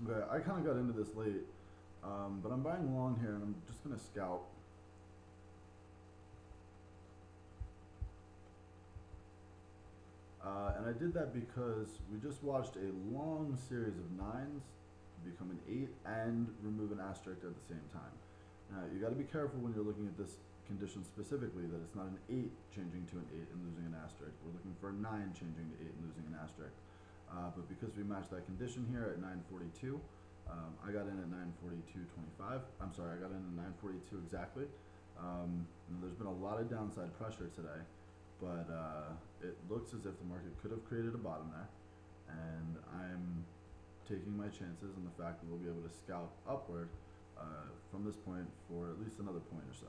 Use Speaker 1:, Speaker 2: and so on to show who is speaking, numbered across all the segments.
Speaker 1: Okay, I kind of got into this late, but I'm buying long here, and I'm just gonna scalp. And I did that because we just watched a long series of 9s become an 8 and remove an asterisk at the same time. Now, you got to be careful when you're looking at this condition specifically that it's not an 8 changing to an 8 and losing an asterisk. We're looking for a 9 changing to 8 and losing an asterisk. But because we matched that condition here at 942, I got in at 942.25. I'm sorry, I got in at 942 exactly. There's been a lot of downside pressure today, but it looks as if the market could have created a bottom there, and I'm taking my chances in the fact that we'll be able to scalp upward from this point for at least another point or so.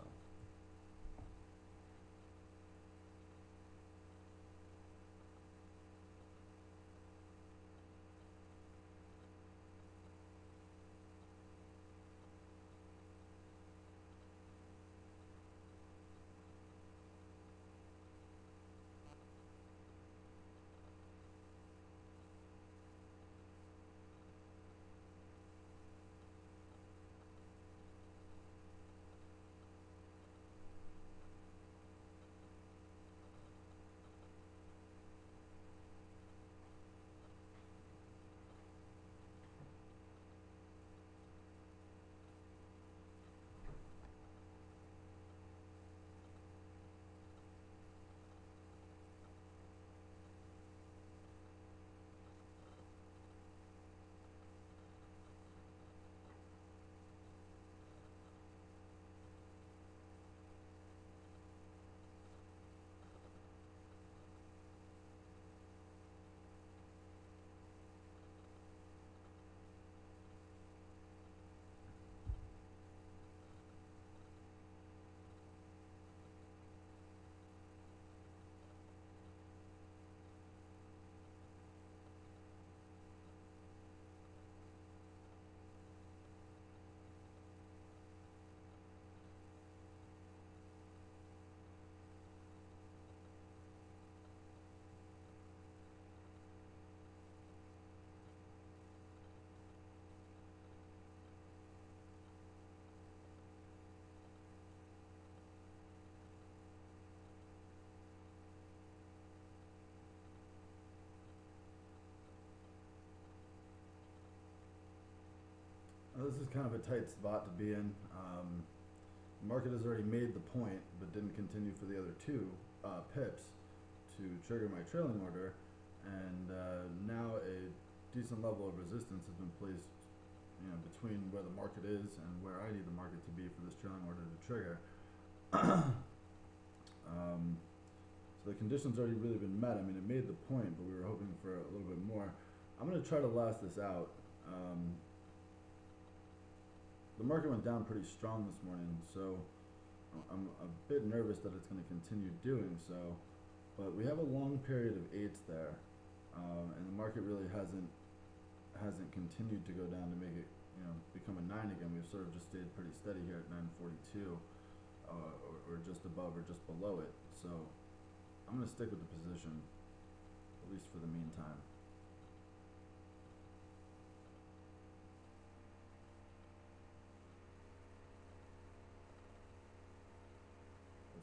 Speaker 1: Now, this is kind of a tight spot to be in. The market has already made the point, but didn't continue for the other two pips to trigger my trailing order, and now a decent level of resistance has been placed, between where the market is and where I need the market to be for this trailing order to trigger. So the conditions already really been met. I mean, it made the point, but we were hoping for a little bit more. I'm going to try to last this out. The market went down pretty strong this morning, so I'm a bit nervous that it's going to continue doing so. But we have a long period of 8s there, and the market really hasn't continued to go down to make it, become a 9 again. We've sort of just stayed pretty steady here at 942, or just above or just below it. So I'm going to stick with the position, at least for the meantime.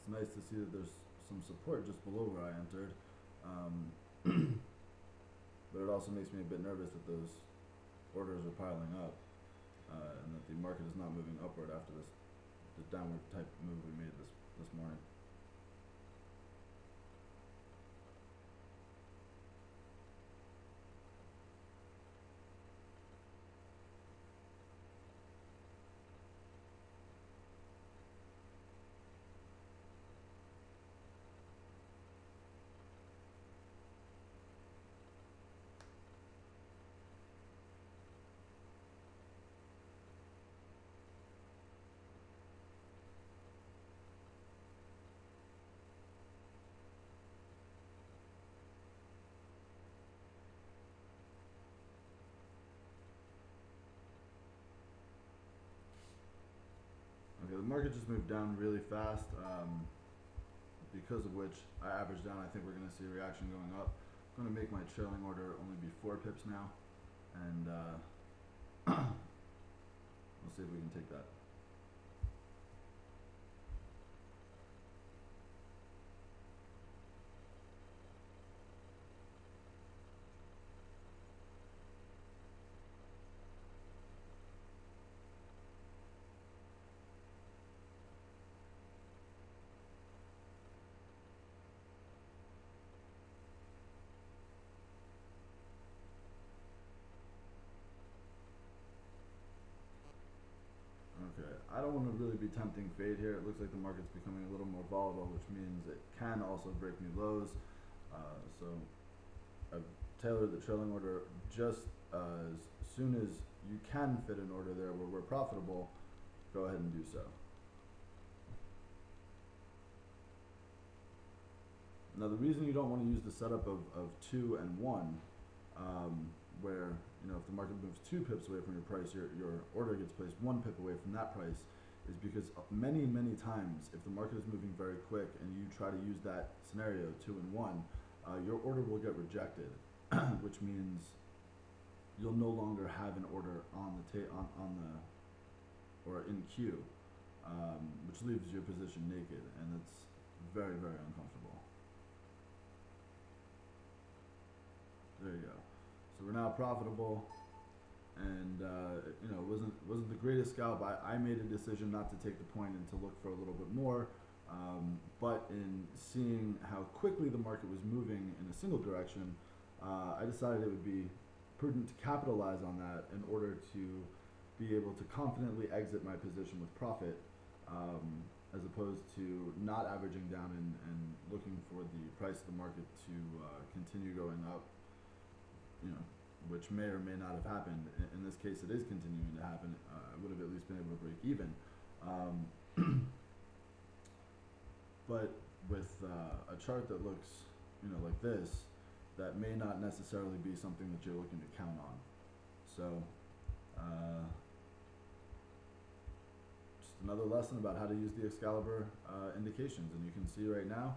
Speaker 1: It's nice to see that there's some support just below where I entered, but it also makes me a bit nervous that those orders are piling up, and that the market is not moving upward after the downward type move we made this morning. Okay, the market just moved down really fast, because of which I averaged down. I think we're going to see a reaction going up. I'm going to make my trailing order only be 4 pips now, and We'll see if we can take that. Okay, I don't want to really be tempting fate here. It looks like the market's becoming a little more volatile, which means it can also break new lows. So I've tailored the trailing order just as soon as you can fit an order there where we're profitable, go ahead and do so. Now the reason you don't want to use the setup of 2 and 1, where if the market moves 2 pips away from your price, your order gets placed 1 pip away from that price, is because many times if the market is moving very quick and you try to use that scenario 2 and 1, your order will get rejected, which means you'll no longer have an order on the or in queue, which leaves your position naked, and it's very uncomfortable. There you go. So we're now profitable, and it wasn't the greatest scalp. I made a decision not to take the point and to look for a little bit more, but in seeing how quickly the market was moving in a single direction, I decided it would be prudent to capitalize on that in order to be able to confidently exit my position with profit, as opposed to not averaging down and looking for the price of the market to continue going up, which may or may not have happened. In this case, it is continuing to happen. I would have at least been able to break even. But with a chart that looks, like this, that may not necessarily be something that you're looking to count on. So, just another lesson about how to use the Excalibvr indications. And you can see right now,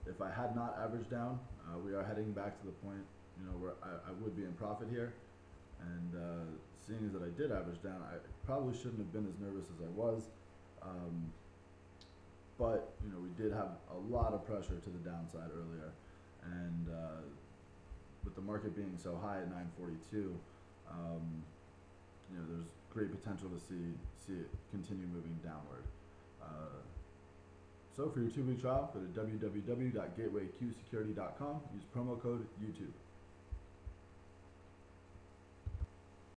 Speaker 1: if I had not averaged down, we are heading back to the point where I would be in profit here, and seeing as that I did average down, I probably shouldn't have been as nervous as I was, but we did have a lot of pressure to the downside earlier, and with the market being so high at 942, there's great potential to see it continue moving downward. So for your 2-week trial, go to www.gatewayqsecurity.com, use promo code YouTube.